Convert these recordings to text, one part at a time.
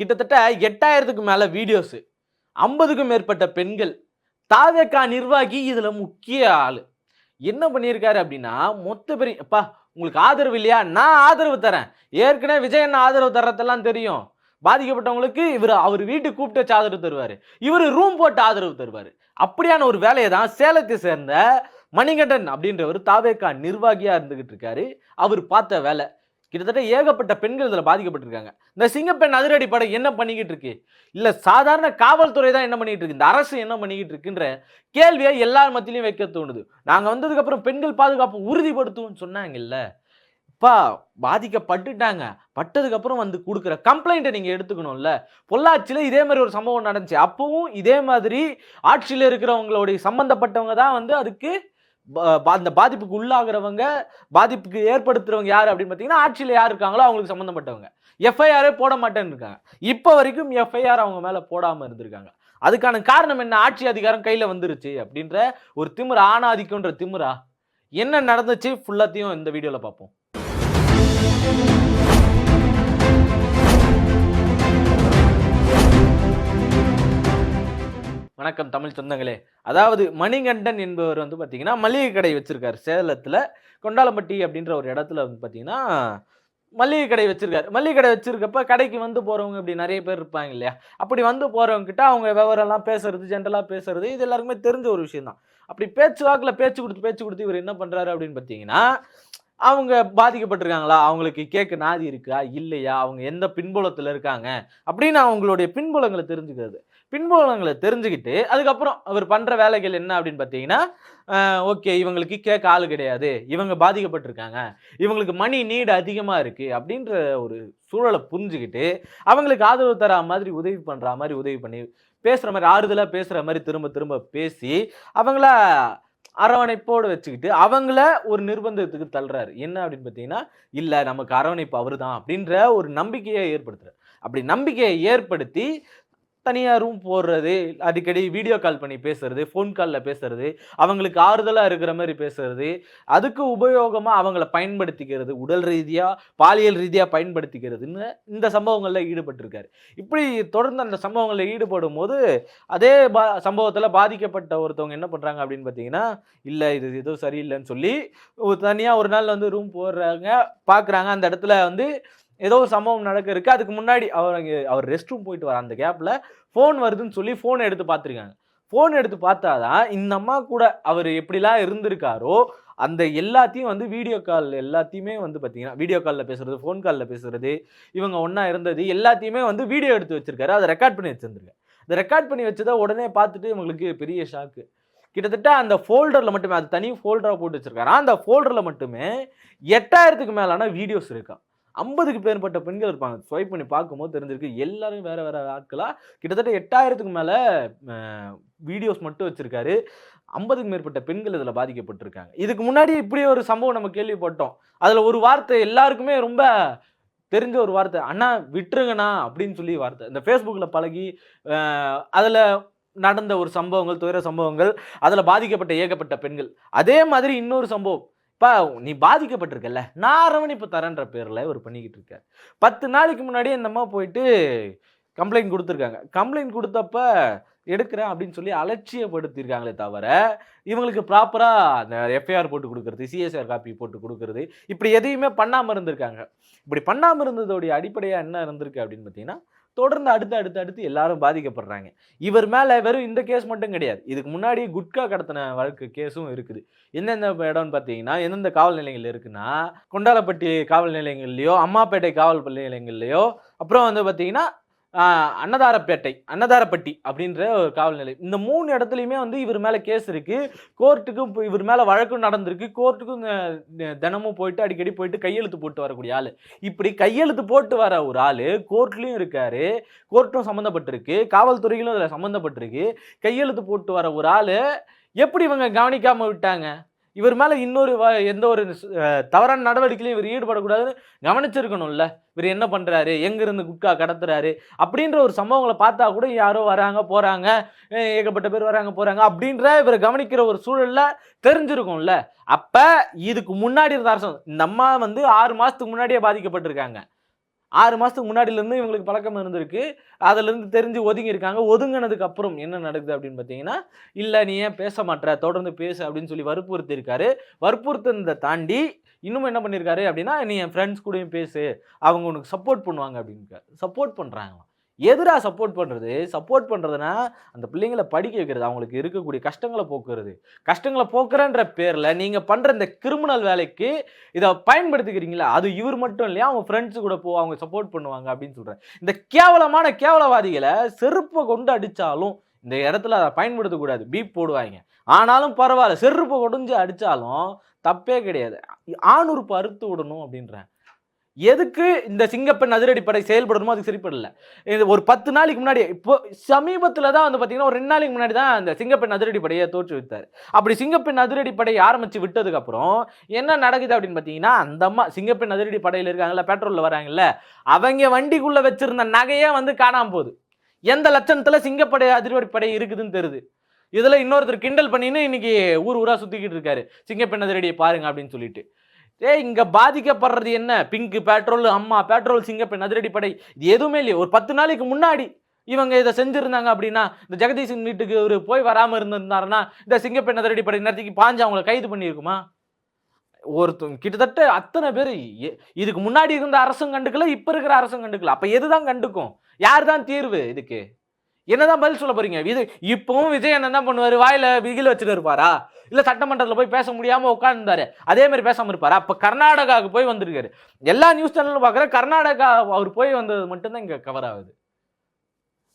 கிட்டத்தட்ட 8000க்கு மேல வீடியோஸ், 50க்கும் மேற்பட்ட பெண்கள். தாவேகா நிர்வாகி இதுல முக்கிய ஆளு. என்ன பண்ணியிருக்காரு அப்படின்னா, மொத்த பேரையும் "அப்பா உங்களுக்கு ஆதரவு இல்லையா? நான் ஆதரவு தரேன். ஏற்கனவே விஜய் அண்ணா ஆதரவு தர்றதெல்லாம் தெரியும். பாதிக்கப்பட்டவங்களுக்கு அவர் வீட்டுக்கு கூப்பிட்டு வச்சு ஆதரவு தருவாரு. இவரு ரூம் போட்டு ஆதரவு தருவாரு." அப்படியான ஒரு வேலையை தான் சேலத்தை சேர்ந்த மணிகண்டன் அப்படின்றவர் தாவேகா நிர்வாகியா இருந்துகிட்டு இருக்காரு. அவர் பார்த்த வேலை. கிட்டத்தட்ட ஏகப்பட்ட பெண்கள் இதுல பாதிக்கப்பட்டிருக்காங்க. இந்த சிங்கப்பெண் அதிரடி படை என்ன பண்ணிக்கிட்டு இருக்கு? இல்ல சாதாரண காவல்துறை தான் என்ன பண்ணிட்டு இருக்கு? இந்த அரசு என்ன பண்ணிக்கிட்டு இருக்குன்ற கேள்வியை எல்லார் மத்தியிலும் வைக்க தோணுது. நாங்க வந்ததுக்கு அப்புறம் பெண்கள் பாதுகாப்பு உறுதிப்படுத்துவோம்னு சொன்னாங்கல்ல. அப்பா பாதிக்கப்பட்டுட்டாங்க. பட்டதுக்கு அப்புறம் வந்து குடுக்குற கம்ப்ளைண்ட்ட நீங்க எடுத்துக்கணும்ல. பொள்ளாச்சியில இதே மாரி ஒரு சம்பவம் நடந்துச்சு. அப்பவும் இதே மாதிரி ஆட்சியில இருக்கிறவங்களுடைய சம்பந்தப்பட்டவங்க தான் வந்து அதுக்கு அந்த பாதிப்புக்கு உள்ளாகுறவங்க, பாதிப்புக்கு ஏற்படுத்துறவங்க யாரு அப்படின்னு பார்த்தீங்கன்னா, ஆட்சியில யார் இருக்காங்களோ அவங்களுக்கு சம்மந்தப்பட்டவங்க. எஃப்ஐஆரே போட மாட்டேன்னு இருக்காங்க. இப்ப வரைக்கும் எஃப்ஐஆர் அவங்க மேல போடாம இருந்திருக்காங்க. அதுக்கான காரணம் என்ன? ஆட்சி அதிகாரம் கையில வந்துருச்சு அப்படின்ற ஒரு திமிரு, ஆணாதிக்கம்ன்ற திமிரா? என்ன நடந்துச்சு ஃபுல்லாத்தையும் இந்த வீடியோல பார்ப்போம். வணக்கம் தமிழ் சொந்தங்களே. அதாவது மணிகண்டன் என்பவர் வந்து பார்த்தீங்கன்னா, மளிகை கடை வச்சிருக்காரு. சேலத்துல கொண்டாலம்பட்டி அப்படின்ற ஒரு இடத்துல வந்து பார்த்தீங்கன்னா, மளிகை கடை வச்சிருக்காரு. மளிகை கடை வச்சிருக்கப்ப கடைக்கு வந்து போறவங்க இப்படி நெறைய பேர் இருப்பாங்க இல்லையா? அப்படி வந்து போறவங்க கிட்ட அவங்க விவரம்லாம் பேசுறது, ஜென்ரலா பேசுறது இது எல்லாருக்குமே தெரிஞ்ச ஒரு விஷயம் தான். அப்படி பேச்சு வாக்குல பேச்சு குடுத்து இவரு என்ன பண்றாரு அப்படின்னு பார்த்தீங்கன்னா, அவங்க பாதிக்கப்பட்டிருக்காங்களா? அவங்களுக்கு கேட்க நாதி இருக்கா? இல்லையா? அவங்க எந்த பின்புலத்துல இருக்காங்க? அப்படின்னு அவங்களுடைய பின்புலங்கள தெரிஞ்சுக்கிறது. பின்புலங்கள தெரிஞ்சுக்கிட்டு, அதுக்கப்புறம் அவர் பண்ற வேலைகள் என்ன அப்படின்னு பார்த்தீங்கன்னா, ஓகே இவங்களுக்கு கேட்க ஆளு கிடையாது. இவங்க பாதிக்கப்பட்டிருக்காங்க. இவங்களுக்கு மணி நீட் அதிகமா இருக்கு. அப்படின்ற ஒரு சூழல புரிஞ்சுகிட்டு, அவங்களுக்கு ஆதரவு தரா மாதிரி உதவி பண்றா மாரி உதவி பண்ணி, பேசுற மாரி ஆறுதலா பேசுற மாரி திரும்ப திரும்ப பேசி, அவங்கள அரவணைப்போடு வச்சுக்கிட்டு, அவங்கள ஒரு நிர்பந்தத்துக்கு தள்ளுறாரு. என்ன அப்படின்னு பார்த்தீங்கன்னா, இல்ல நமக்கு அரவணைப்பு அவருதான் அப்படின்ற ஒரு நம்பிக்கைய ஏற்படுத்துறாரு. அப்படி நம்பிக்கைய ஏற்படுத்தி, தனியா ரூம் போடுறது, அடிக்கடி வீடியோ கால் பண்ணி பேசுறது, ஃபோன் கால்ல பேசுறது, அவங்களுக்கு ஆறுதலா இருக்கிற மாரி பேசுறது, அதுக்கு உபயோகமா அவங்கள பயன்படுத்திக்கிறது, உடல் ரீதியா, பாலியல் ரீதியா பயன்படுத்திக்கிறதுன்னு இந்த சம்பவங்கள்ல ஈடுபட்டிருக்காரு. இப்படி தொடர்ந்து அந்த சம்பவங்கள்ல ஈடுபடும்போது, அதே சம்பவத்துல பாதிக்கப்பட்ட ஒருத்தவங்க என்ன பண்றாங்க அப்படின்னு பார்த்தீங்கன்னா, இல்ல இது ஏதோ சரியில்லன்னு சொல்லி, தனியா ஒரு நாள் வந்து ரூம் போடுறாங்க, பார்க்குறாங்க. அந்த இடத்துல வந்து ஏதோ ஒரு சம்பவம் நடக்க இருக்கு. அதுக்கு முன்னாடி அவர் ரெஸ்ட் ரூம் போயிட்டு வர அந்த கேப்ல ஃபோன் வருதுன்னு சொல்லி ஃபோன எடுத்து பார்த்துருக்காங்க. ஃபோன் எடுத்து பார்த்தா தான் இந்த அம்மா கூட அவரு எப்படிலாம் இருந்திருக்காரோ, அந்த எல்லாத்தையும் வந்து வீடியோ கால் எல்லாத்தையுமே வந்து பார்த்தீங்கன்னா, வீடியோ கால்ல பேசுறது, ஃபோன் கால்ல பேசுறது, இவங்க ஒண்ணா இருந்தது எல்லாத்தையுமே வந்து வீடியோ எடுத்து வச்சிருக்காரு. அத ரெக்கார்ட் பண்ணி வச்சிருந்திருக்காரு. அத ரெக்கார்ட் பண்ணி வச்சத உடனே பார்த்துட்டு இவங்களுக்கு பெரிய ஷாக்கு. கிட்டத்தட்ட அந்த ஃபோல்டர்ல மட்டுமே அது தனி ஃபோல்டரா போட்டு வச்சிருக்காராம். அந்த ஃபோல்டர்ல மட்டுமே 8000க்கு மேலான வீடியோஸ் இருக்காம். 50க்கு மேற்பட்ட பெண்கள் இருப்பாங்க. ஸ்வைப் பண்ணி பார்க்கும்போது தெரிஞ்சிருக்கு. எல்லாரும் வேற வேற ஆட்களா கிட்டத்தட்ட 8000க்கு மேல அ வீடியோஸ் மட்டும் வச்சிருக்காரு. 50க்கு மேற்பட்ட பெண்கள் இதுல பாதிக்கப்பட்டிருக்காங்க. இதுக்கு முன்னாடி இப்படி ஒரு சம்பவம் நம்ம கேள்விப்பட்டோம். அதுல ஒரு வார்த்தை எல்லாருக்குமே ரொம்ப தெரிஞ்ச ஒரு வார்த்தை. "அண்ணா விட்டுருங்கண்ணா" அப்படின்னு சொல்லி வார்த்தை. இந்த Facebookல பழகி அ அதுல நடந்த ஒரு சம்பவங்கள், துயர சம்பவங்கள், அதுல பாதிக்கப்பட்ட ஏகப்பட்ட பெண்கள். அதே மாதிரி இன்னொரு சம்பவம். "அப்பா நீ பாதிக்கப்பட்டிருக்கல்ல, நான் அரவணைப்பு தரேன்ற பேர்ல இவரு பண்ணிக்கிட்டு இருக்காரு." 10 நாளைக்கு முன்னாடியே இந்த அம்மா போயிட்டு கம்ப்ளைண்ட் குடுத்துருக்காங்க. கம்ப்ளைண்ட் குடுத்தப்ப எடுக்கிறேன் அப்படின்னு சொல்லி அலட்சியப்படுத்தியிருக்காங்களே தவிர, இவங்களுக்கு ப்ராப்பரா அந்த எஃப்ஐஆர் போட்டு குடுக்குறது, சிஎஸ்ஆர் காப்பி போட்டு குடுக்குறது, இப்படி எதையுமே பண்ணாம இருந்திருக்காங்க. இப்படி பண்ணாம இருந்ததோடைய அடிப்படையா என்ன இருந்திருக்கு அப்படின்னு பார்த்தீங்கன்னா, தொடர்ந்து அடுத்து எல்லாரும் பாதிக்கப்படுறாங்க. இவர் மேல வெறும் இந்த கேஸ் மட்டும் கிடையாது. இதுக்கு முன்னாடி குட்கா கடத்தின வழக்கு கேஸும் இருக்குது. எந்தெந்த இடம்னு பார்த்தீங்கன்னா, எந்தெந்த காவல் நிலையங்கள் இருக்குன்னா, கொண்டாலப்பட்டி காவல் நிலையங்கள்லயோ, அம்மாப்பேட்டை காவல் நிலையங்கள்லயோ, அப்புறம் வந்து பார்த்தீங்கன்னா, ஆ அன்னதாரப்பட்டி அப்படின்ற ஒரு காவல் நிலையம். இந்த 3 இடத்துலயுமே வந்து இவர் மேல கேஸ் இருக்கு. கோர்ட்டுக்கும் இவர் மேல வழக்கும் நடந்திருக்கு. கோர்ட்டுக்கும் தினமும் போயிட்டு அடிக்கடி போயிட்டு கையெழுத்து போட்டு வரக்கூடிய ஆளு. இப்படி கையெழுத்து போட்டு வர ஒரு ஆளு கோர்ட்லயும் இருக்காரு. கோர்ட்டும் சம்மந்தப்பட்டிருக்கு. காவல்துறைகளும் இதுல சம்மந்தப்பட்டிருக்கு. கையெழுத்து போட்டு வர ஒரு ஆளு எப்படி இவங்க கவனிக்காம விட்டாங்க? இவர் மேல இன்னொரு எந்த ஒரு தவறான நடவடிக்கையிலும் இவர் ஈடுபடக்கூடாதுன்னு கவனிச்சிருக்கணும்ல. இவர் என்ன பண்றாரு? எங்கிருந்து குட்கா கடத்துறாரு? அப்படின்ற ஒரு சம்பவங்கள பார்த்தா கூட யாரோ வராங்க, போறாங்க. ஏகப்பட்ட பேர் வராங்க, போறாங்க. அப்படின்ற இவர கவனிக்கிற ஒரு சூழல்ல தெரிஞ்சிருக்கும்ல. அப்ப இதுக்கு முன்னாடி இருந்த அரசு இந்த அம்மா வந்து 6 மாசத்துக்கு முன்னாடியே பாதிக்கப்பட்டிருக்காங்க. 6 மாசத்துக்கு முன்னாடிலேருந்து இவங்களுக்கு பழக்கம் இருந்திருக்கு. அதிலிருந்து தெரிஞ்சு ஒதுங்கி இருக்காங்க. ஒதுங்குனதுக்கு அப்புறம் என்ன நடக்குது அப்படின்னு பார்த்தீங்கன்னா, "இல்ல நீ ஏன் பேச மாட்ற? தொடர்ந்து பேசு" அப்படின்னு சொல்லி வற்புறுத்தியிருக்காரு. வற்புறுத்துனத தாண்டி இன்னும் என்ன பண்ணியிருக்காரு அப்படின்னா, "நீ என் ஃப்ரெண்ட்ஸ் கூடயும் பேசு. அவங்க உனக்கு சப்போர்ட் பண்ணுவாங்க" அப்படின்னுருக்காரு. சப்போர்ட் பண்றாங்களாம். எதுடா சப்போர்ட் பண்றது? சப்போர்ட் பண்றதுன்னா, அந்த பிள்ளைங்கள படிக்க வைக்கிறது. அவங்களுக்கு இருக்கக்கூடிய கஷ்டங்கள போக்குறது. கஷ்டங்கள போக்குறேன்ற பேர்ல நீங்க பண்ற இந்த கிரிமினல் வேலைக்கு இத பயன்படுத்திக்கிறீங்கல்ல, அது இவர் மட்டும் இல்லையா, அவங்க ஃப்ரெண்ட்ஸ் கூட போ, அவங்க சப்போர்ட் பண்ணுவாங்க அப்படின்னு சொல்றேன். இந்த கேவலமான கேவலவாதிகள செருப்ப கொண்டு அடிச்சாலும், இந்த இடத்துல அத பயன்படுத்தக்கூடாது. பீப் போடுவாய்ங்க. ஆனாலும் பரவால்ல. செருப்ப கொடைஞ்சு அடிச்சாலும் தப்பே கிடையாது. ஆணுறுப்பு அறுத்து விடணும் அப்படின்றேன். எதுக்கு இந்த சிங்கப்பெண் அதிரடிப்படை செயல்படணுமோ அதுக்கு சரிப்படல. இது ஒரு 10 நாளைக்கு முன்னாடி இப்போ சமீபத்தில தான் வந்து பார்த்தீங்கன்னா, ஒரு 2 நாளைக்கு முன்னாடி தான் அந்த சிங்கப்பெண் அதிரடிப்படைய தோற்றுவித்தாரு. அப்படி சிங்கப்பெண் அதிரடிப்படை ஆரம்பிச்சு விட்டதுக்கு அப்புறம் என்ன நடக்குது அப்படின்னு பார்த்தீங்கன்னா, அந்த அம்மா சிங்கப்பெண் அதிரடிப்படையில இருக்காங்கல்ல, பெட்ரோல்ல வராங்கல்ல, அவங்க வண்டிக்குள்ள வச்சிருந்த நகையே வந்து காணாம போகுது. எந்த லட்சணத்துல சிங்கப்படை அதிரடிப்படை இருக்குதுன்னு தெரியுது. இதுல இன்னொருத்தர் கிண்டல் பண்ணின்னு இன்னைக்கு ஊர் ஊரா சுத்திக்கிட்டு இருக்காரு. சிங்கப்பெண் அதிரடிய பாருங்க அப்படின்னு சொல்லிட்டு. ஏய் இங்க பாதிக்கப்படுறது என்ன? பிங்க் பெட்ரோல், அம்மா பெட்ரோல், சிங்கப்பெண் அதிரடிப்படை இது எதுவுமே இல்லையே. ஒரு 10 நாளைக்கு முன்னாடி இவங்க இத செஞ்சிருந்தாங்க அப்படின்னா, இந்த ஜெகதீஷன் வீட்டுக்கு இவரு போய் வராம இருந்திருந்தாருன்னா, இந்த சிங்கப்பெண் அதிரடிப்படை நேரத்துக்கு பாஞ்சு அவங்கள கைது பண்ணியிருக்குமா? கிட்டத்தட்ட அத்தன பேரு இதுக்கு முன்னாடி இருந்த அரசும் கண்டுக்கல, இப்ப இருக்கிற அரசும் கண்டுக்கல. அப்ப எதுதான் கண்டுக்கும்? யார் தான் தீர்வு இதுக்கு? என்னதான் பதில் சொல்ல போறீங்க? இப்பவும் விஜய் அண்ணன் என்ன பண்ணுவாரு? வாயில பிகில் வச்சுட்டு இருப்பாரா? இல்ல சட்டமன்றத்துல போய் பேச முடியாம உட்கார்ந்தாரு. அதே மாதிரி பேசாம இருப்பாரா? அப்ப கர்நாடகாவுக்கு போய் வந்திருக்காரு. எல்லா நியூஸ் சேனலும் பார்க்குறேன். கர்நாடகா அவர் போய் வந்தது மட்டும் தான் இங்க கவர் ஆகுது.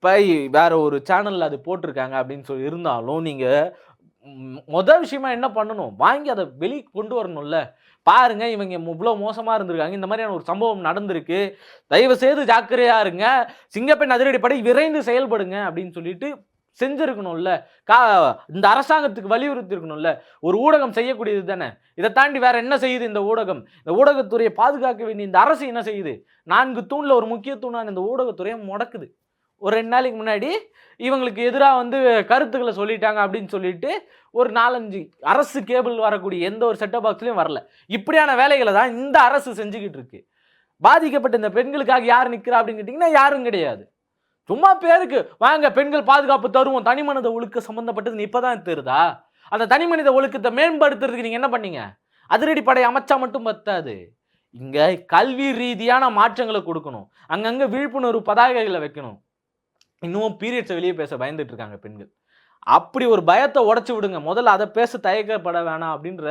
இப்ப வேற ஒரு சேனல்ல அது போட்டிருக்காங்க அப்படின்னு சொல்லி இருந்தாலும், நீங்க மொத விஷயமா என்ன பண்ணணும்? வாங்கி அத வெளிய கொண்டு வரணும்ல. பாருங்க இவங்க இவ்ளோ மோசமா இருந்திருக்காங்க. இந்த மாதிரியான ஒரு சம்பவம் நடந்திருக்கு. தயவு செய்து ஜாக்கிரதையா இருங்க. சிங்கப்பெண் அதிரடிப்படை விரைந்து செயல்படுங்க அப்படின்னு சொல்லிட்டு செஞ்சிருக்கணும்ல. கா இந்த அரசாங்கத்துக்கு வலியுறுத்தி இருக்கணும்ல. ஒரு ஊடகம் செய்யக்கூடியது தானே. இத தாண்டி வேற என்ன செய்யுது இந்த ஊடகம்? இந்த ஊடகத்துறைய பாதுகாக்க வேண்டிய இந்த அரசு என்ன செய்யுது? 4 தூண்ல ஒரு முக்கிய தூணான இந்த ஊடகத்துறைய முடக்குது. ஒரு 2 நாளைக்கு முன்னாடி இவங்களுக்கு எதிரா வந்து கருத்துக்கள சொல்லிட்டாங்க அப்படின்னு சொல்லிட்டு, ஒரு 4, 5 அரசு கேபிள் வரக்கூடிய எந்த ஒரு செட்டப் பாக்ஸ்லயும் வரல. இப்படியான வேலைகள தான் இந்த அரசு செஞ்சுகிட்டு இருக்கு. பாதிக்கப்பட்ட இந்த பெண்களுக்காக யார் நிக்கிறா அப்படின்னு கேட்டீங்கன்னா, யாரும் கிடையாது. சும்மா பேருக்கு வாங்க பெண்கள் பாதுகாப்பு தருவோம். தனிமனித ஒழுக்கம் சம்பந்தப்பட்டதுன்னு இப்பதான் தெரியுதா? அந்த தனிமனித ஒழுக்கத்த மேம்படுத்துறதுக்கு நீங்க என்ன பண்ணீங்க? அதிரடிப்படை அமைச்சா மட்டும் பத்தாது. இங்க கல்வி ரீதியான மாற்றங்கள குடுக்கணும். அங்கங்க விழிப்புணர்வு பதாகைகள வைக்கணும். இன்னமும் பீரியட்ஸ வெளிய பேச பயந்துட்டு இருக்காங்க பெண்கள். அப்படி ஒரு பயத்த உடைச்சு விடுங்க. முதல்ல அத பேச தயக்கப்பட வேணாம் அப்படின்ற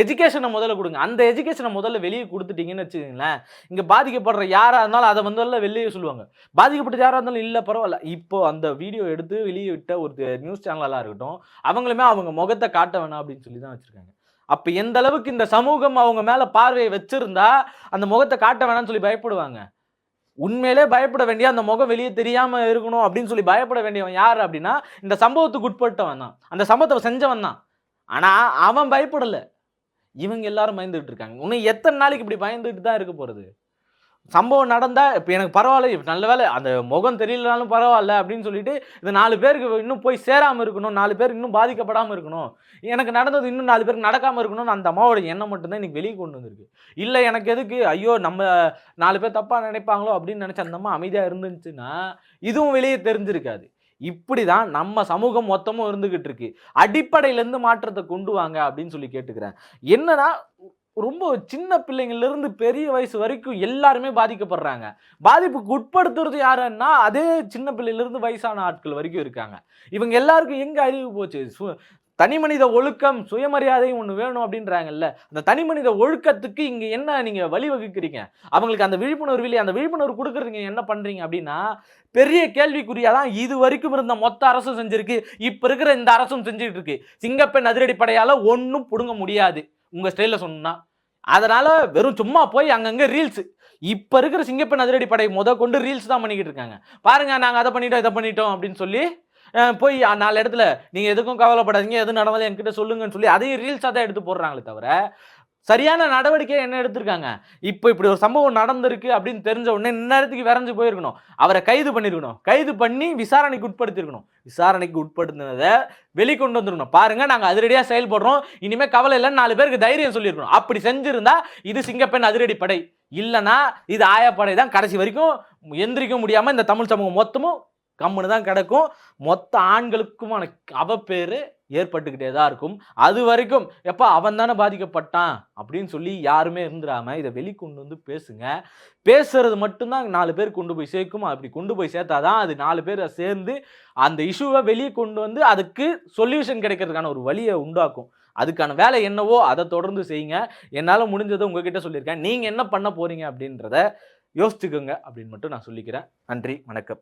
எஜுகேஷன முதல்ல குடுங்க. அந்த எஜுகேஷன முதல்ல வெளிய குடுத்துட்டீங்கன்னு வச்சுக்கங்களேன், இங்க பாதிக்கப்படுற யாரா இருந்தாலும் அத முதல்ல வெளிய சொல்லுவாங்க. பாதிக்கப்பட்டது யாரா இருந்தாலும் இல்ல பரவால்ல. இப்போ அந்த வீடியோ எடுத்து வெளிய விட்ட ஒரு நியூஸ் சேனலா இருக்கட்டும், அவங்களுமே அவங்க முகத்த காட்ட வேணாம் அப்படின்னு சொல்லி தான் வச்சிருக்காங்க. அப்ப எந்த அளவுக்கு இந்த சமூகம் அவங்க மேல பார்வைய வச்சிருந்தா, அந்த முகத்த காட்ட வேணாம்னு சொல்லி பயப்படுவாங்க. உண்மையிலே பயப்பட வேண்டிய அந்த முகம் வெளிய தெரியாம இருக்கணும் அப்படின்னு சொல்லி பயப்பட வேண்டியவன் யாரு அப்படின்னா, இந்த சம்பவத்துக்கு உட்பட்டவன் தான். அந்த சம்பவத்த செஞ்சவன் தான். ஆனா அவன் பயப்படல. இவங்க எல்லாரும் பயந்துட்டு இருக்காங்க. இன்னும் எத்தன நாளைக்கு இப்படி பயந்துட்டு தான் இருக்க போறது? சம்பவம் நடந்தா இப்ப எனக்கு பரவால்ல. நல்ல வேளை அந்த முகம் தெரியலனாலும் பரவால்ல அப்படின்னு சொல்லிட்டு, இந்த 4 பேருக்கு இன்னும் போய் சேராம இருக்கணும். 4 பேர் இன்னும் பாதிக்கப்படாம இருக்கணும். எனக்கு நடந்தது இன்னும் 4 பேருக்கு நடக்காம இருக்கணும்னு அந்த அம்மாவோட எண்ணம் மட்டும் தான் இன்னைக்கு வெளிய கொண்டு வந்திருக்கு. இல்ல எனக்கு எதுக்கு? ஐயோ! நம்ம 4 பேர் தப்பா நினைப்பாங்களோ அப்படின்னு நினைச்ச அந்த அம்மா அமைதியா இருந்துச்சுன்னா, இதுவும் வெளிய தெரிஞ்சிருக்காது. இப்படிதான் நம்ம சமூகம் மொத்தமும் இருந்துகிட்டு இருக்கு. அடிப்படையிலிருந்து மாற்றத்த கொண்டு வாங்க அப்படின்னு சொல்லி கேட்டுக்கிறேன். என்னன்னா ரொம்ப சின்ன பிள்ளைங்கள்ல இருந்து பெரிய வயசு வரைக்கும் எல்லாருமே பாதிக்கப்படுறாங்க. பாதிப்புக்கு உட்படுத்துறது யாருன்னா, அதே சின்ன பிள்ளையில இருந்து வயசான ஆட்கள் வரைக்கும் இருக்காங்க. இவங்க எல்லாருக்கும் எங்க அறிவு போச்சு? தனிமனித ஒழுக்கம், சுயமரியாதையும் ஒண்ணு வேணும் அப்படின்றாங்கல்ல. அந்த தனிமனித ஒழுக்கத்துக்கு இங்க என்ன நீங்க வழிவகுக்கிறீங்க? அவங்களுக்கு அந்த விழிப்புணர்வு இல்லையே. அந்த விழிப்புணர்வு குடுக்குறதுக்கு என்ன பண்றீங்க அப்படின்னா, பெரிய கேள்விக்குறியா தான் இதுவரைக்கும் இருந்த மொத்த அரசும் செஞ்சிருக்கு. இப்ப இருக்கிற இந்த அரசும் செஞ்சுட்டு இருக்கு. சிங்கப்பெண் அதிரடிப்படையால ஒண்ணும் புடுங்க முடியாது. உங்க ஸ்டைல்ல சொல்லணும்னா. அதனால வெறும் சும்மா போய் அங்கங்க ரீல்ஸ். இப்ப இருக்கிற சிங்கப்பெண் அதிரடிப்படை மொதற்கொண்டு ரீல்ஸ் தான் பண்ணிக்கிட்டு இருக்காங்க. பாருங்க நாங்க அத பண்ணிட்டோம், இத பண்ணிட்டோம் அப்படின்னு சொல்லி போய் 4 இடத்துல நீங்க எதுக்கும் கவலைப்படாதீங்க. எது நடந்தாலும் என்கிட்ட சொல்லுங்கன்னு சொல்லி அதையும் ரீல்ஸா தான் எடுத்து போடுறாங்களே தவிர, சரியான நடவடிக்கை என்ன எடுத்திருக்காங்க? இப்ப இப்படி ஒரு சம்பவம் நடந்திருக்கு அப்படின்னு தெரிஞ்ச உடனே இந்நேரத்துக்கு விரைஞ்சு போயிருக்கணும். அவர கைது பண்ணியிருக்கணும். கைது பண்ணி விசாரணைக்கு உட்படுத்தியிருக்கணும். விசாரணைக்கு உட்படுத்தினத வெளிக்கொண்டு வந்துருக்கணும். பாருங்க நாங்க அதிரடியா செயல்படுறோம். இனிமே கவலை இல்லன்னு 4 பேருக்கு தைரியம் சொல்லியிருக்கணும். அப்படி செஞ்சிருந்தா இது சிங்கப்பெண் அதிரடிப்படை. இல்லைன்னா இது ஆயப்படை தான் கடைசி வரைக்கும் எந்திரிக்க முடியாம இந்த தமிழ் சமூகம் மொத்தமும் கம்முன்னு தான் கிடக்கும். மொத்த ஆண்களுக்குமான அவப்பேரு ஏற்பட்டுக்கிட்டே தான் இருக்கும். அது வரைக்கும் எப்பா அவன் தானே பாதிக்கப்பட்டான் அப்படின்னு சொல்லி யாருமே இருந்துடாம இதை வெளிக்கொண்டு வந்து பேசுங்க. பேசுறது மட்டும்தான் 4 பேர் கொண்டு போய் சேர்க்கும். அப்படி கொண்டு போய் சேர்த்தாதான் அது 4 பேர் சேர்ந்து அந்த இஷ்யூவை வெளியே கொண்டு வந்து அதுக்கு சொல்யூஷன் கிடைக்கிறதுக்கான ஒரு வழியை உண்டாக்கும். அதுக்கான வேலை என்னவோ அதை தொடர்ந்து செய்யுங்க. என்னால முடிஞ்சதை உங்ககிட்ட சொல்லியிருக்கேன். நீங்க என்ன பண்ண போறீங்க அப்படின்றத யோசிச்சுக்கோங்க அப்படின்னு மட்டும் நான் சொல்லிக்கிறேன். நன்றி, வணக்கம்.